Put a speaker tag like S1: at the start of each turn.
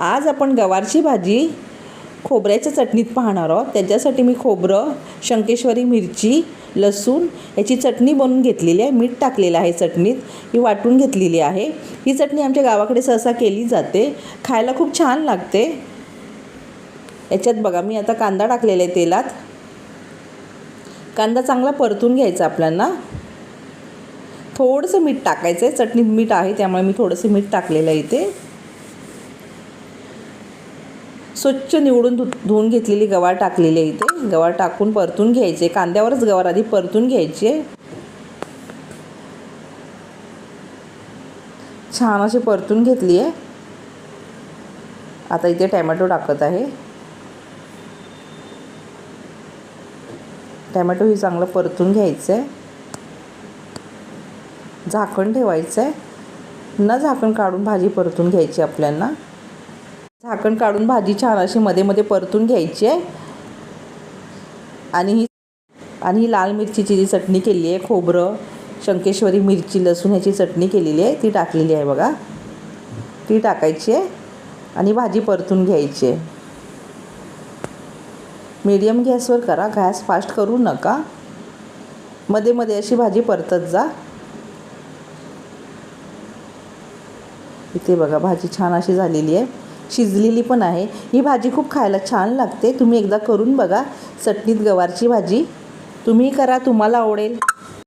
S1: आज आपण गवारची भाजी खोबऱ्याच्या चटणीत पाहणार आहोत। त्याच्यासाठी मी खोबरं, शंकेश्वरी मिरची, लसूण याची चटणी बनवून घेतलेली आहे। मीठ टाकलेलं आहे चटणीत, ही वाटून घेतलेली आहे। ही चटणी आमच्या गावाकडे सहसा केली जाते, खायला खूप छान लागते। याच्यात बघा मी आता कांदा टाकलेला आहे तेलात। कांदा चांगला परतून घ्यायचा आपल्याला। थोडंसं मीठ टाकायचं आहे, चटणीत मीठ आहे त्यामुळे मी थोडंसं मीठ टाकलेलं आहे इथे। स्वच्छ निवडून धुवून घेतलेली गवार टाकलेली आहे इथे। गवार टाकून परतून घ्यायचे, कांद्यावरच गवार आधी परतून घ्यायचे। छान अशी परतून घेतली आहे। आता इथे टोमॅटो टाकत आहे। टोमॅटो ही चांगलं परतून घ्यायचं आहे। झाकण ठेवायचं आहे, न झाकण काढून भाजी परतून घ्यायची आपल्याला। झाकण काढून भाजी छान अशी मध्ये मध्ये परतून घ्यायची आहे। आणि ही लाल मिरचीची जी चटणी केली आहे, खोबरं, शंकेश्वरी मिरची, लसूण ह्याची चटणी केलेली आहे ती टाकलेली आहे बघा। ती टाकायची आहे आणि भाजी परतून घ्यायची आहे। मीडियम गॅसवर करा, गॅस फास्ट करू नका। मध्ये मध्ये अशी भाजी परतत जा। इथे बघा भाजी छान अशी झालेली आहे, शिजलेली पण आहे। ही भाजी खूप खायला छान लागते, तुम्ही एकदा करून बघा। चटणीत गवारची भाजी तुम्ही करा, तुम्हाला आवडेल।